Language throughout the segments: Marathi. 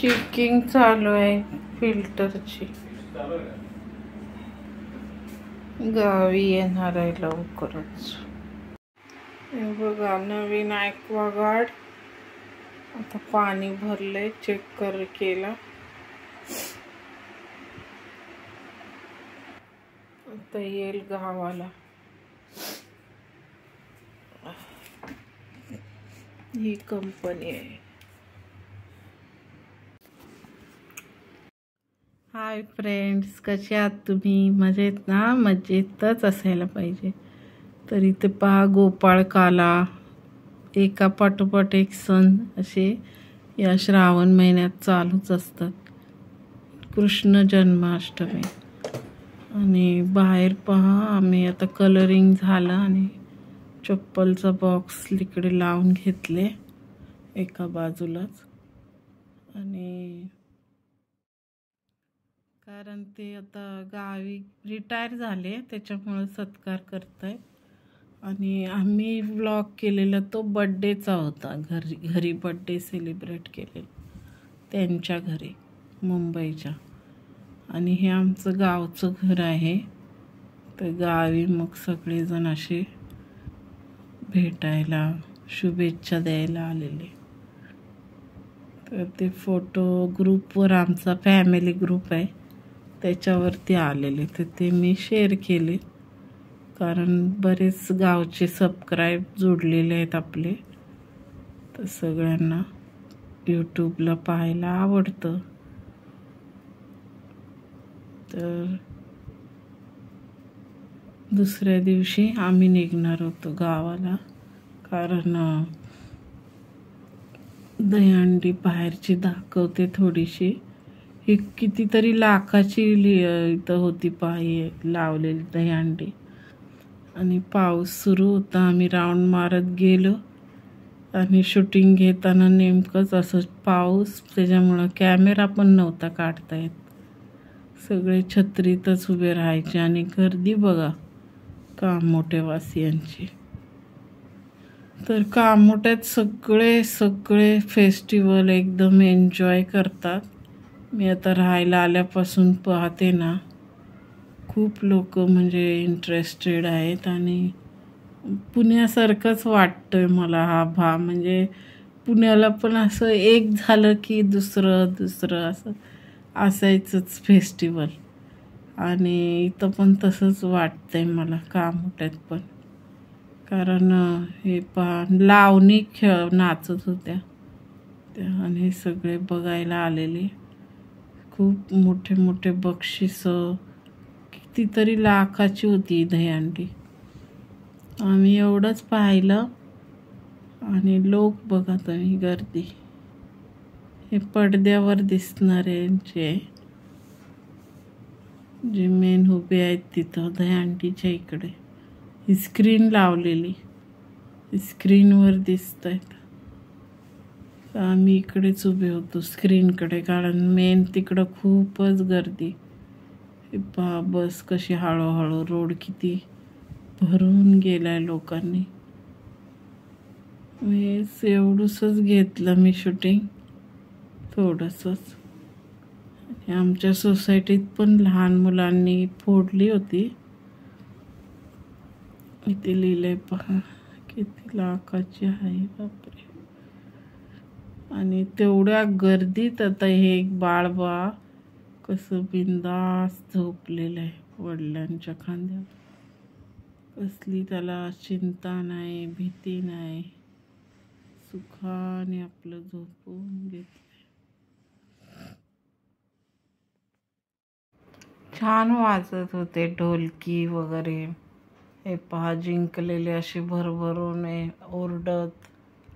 चेकिंग चालू आहे फिल्टरची. गावी येणार आहे लवकरच. हे बघा नवीन ॲक्वागार्ड. आता पाणी भरलंय, चेक केला. आता येईल गावाला. ही कंपनी आहे. हाय फ्रेंड्स, कसे आहात तुम्ही? मजेत ना? मजेतच असायला पाहिजे. तर इथे पहा गोपाळकाला, एका पाठोपाठ एक सण असे या श्रावण महिन्यात चालूच असतात. कृष्ण जन्माष्टमी. आणि बाहेर पहा, आम्ही आता कलरिंग झालं आणि चप्पलचा बॉक्स इकडे लावून घेतले एका बाजूलाच. आणि कारण ते आता गावी रिटायर झाले त्याच्यामुळे सत्कार करताय. आणि आम्ही व्लॉग केलेला तो बड्डेचा होता. घरी बड्डे सेलिब्रेट केलेला त्यांच्या घरी मुंबईच्या. आणि हे आमचं गावचं घर आहे. तर गावी मग सगळेजण असे भेटायला, शुभेच्छा द्यायला आलेले. तर ते फोटो ग्रुपवर, आमचा फॅमिली ग्रुप आहे त्याच्यावरती आलेले. तर ते मी शेअर केले कारण बरेच गावचे सबस्क्राईब जोडलेले आहेत आपले. तर सगळ्यांना यूट्यूबला पाहायला आवडतं. तर दुसऱ्या दिवशी आम्ही निघणार होतो गावाला, कारण दहीहंडी बाहेरची दाखवते थोडीशी. ही कितीतरी लाखाची इथं होती पाही लावलेली दहीहंडी. आणि पाऊस सुरू होता. आम्ही राऊंड मारत गेलो आणि शूटिंग घेताना नेमकंच असं पाऊस, त्याच्यामुळं कॅमेरा पण नव्हता काढता येत. सगळे छत्रीतच उभे राहायचे. आणि गर्दी बघा कामोठेवासियांची. तर कामोठ्यात सगळे फेस्टिवल एकदम एन्जॉय करतात. मी आता राहायला आल्यापासून पाहते ना, खूप लोक म्हणजे इंटरेस्टेड आहेत. आणि पुण्यासारखंच वाटतंय मला हा म्हणजे पुण्याला पण असं एक झालं की दुसरं असं असायचंच फेस्टिवल. आणि इथं पण तसंच वाटतंय मला कामोठ्यात पण. कारण हे लावणी नाचत होत्या त्या आणि सगळे बघायला आलेले. खूप मोठे मोठे बक्षिसं, कितीतरी लाखाची होती दहीहंडी. आम्ही एवढंच पाहिलं. आणि लोक बघा तुम्ही, गर्दी. हे पडद्यावर दिसणाऱ्यांचे जे मेन उभे आहेत तिथं दहीहंडीच्या इकडे ही स्क्रीन लावलेली, स्क्रीनवर दिसत आहेत. आम्ही इकडेच उभे होतो स्क्रीनकडे, कारण मेन तिकडं खूपच गर्दी. बस कशी हळूहळू, रोड किती भरून गेलाय लोकांनी. एवढंसच घेतलं मी शूटिंग, थोडंसंच. आमच्या सोसायटीत पण लहान मुलांनी फोडली होती. इथे लिहिलंय पहा किती लाखाची आहे, बापरे. आणि तेवढ्या गर्दीत आता हे एक बाळबा कसं बिंदास झोपलेलं आहे वडिलांच्या खांद्यावर. कसली त्याला चिंता नाही, भीती नाही, सुखाने आपलं झोपून घेतलंय. छान वाजत होते ढोलकी वगैरे. हे पहा जिंकलेले असे भरभरून ओरडत.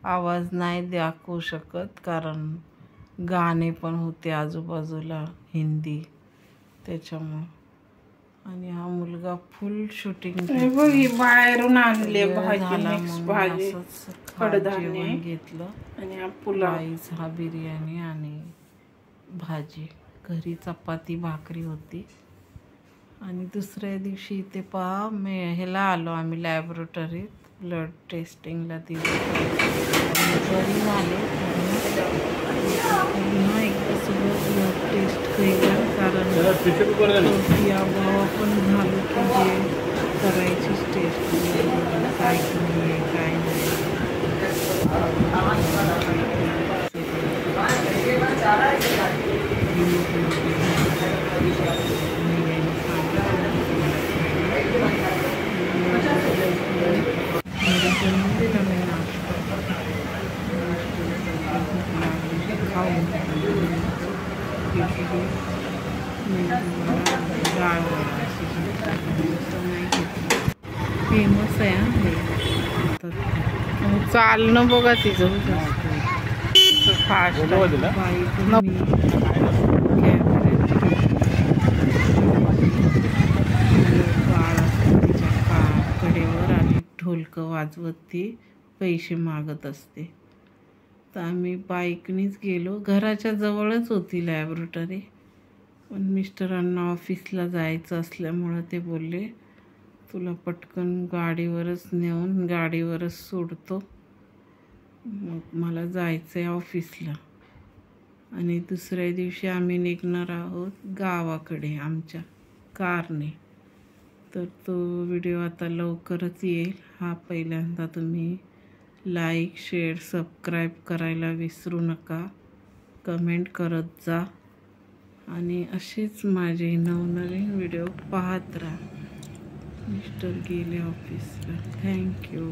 आवाज नाही दाखवू शकत कारण गाणे पण होते आजूबाजूला हिंदी, त्याच्यामुळं. आणि हा मुलगा फुल शूटिंग बाहेरून आणले भाजी, कडधान्य घेतलं. आणि हा पुलाव, हा बिर्याणी आणि भाजी. घरी चपाती भाकरी होती. आणि दुसऱ्या दिवशी इथे पहा ह्याला आलो आम्ही लॅबोरेटरीत ब्लड टेस्टिंगला. तिथे बरी झाले. पुन्हा एकदा सगळं टेस्ट केलं, कारण या भावा पण झालं की जे करायचीच टेस्ट काय कमी आहे काय नाही. फेमस आहे चालणं बघा तिचं फास्ट कडेवर आणि ढोलकं वाजवत ती पैसे मागत असते. तर आम्ही बाईकनीच गेलो. घराच्या जवळच होती लॅबोरेटरी, पण मिस्टरांना ऑफिसला जायचं असल्यामुळं ते बोलले तुला पटकन गाडीवरच नेऊन गाडीवरच सोडतो, मग मला जायचं आहे ऑफिसला. आणि दुसऱ्या दिवशी आम्ही निघणार आहोत गावाकडे आमच्या कारने. तर तो व्हिडिओ आता लवकरच येईल. हा पहिल्यांदा तुम्ही लाईक शेअर सबस्क्राईब करायला विसरू नका. कमेंट करत जा आणि असेच माझे नवनवीन व्हिडिओ पाहत राहा. मिस्टर गेले ऑफिसला. थँक्यू.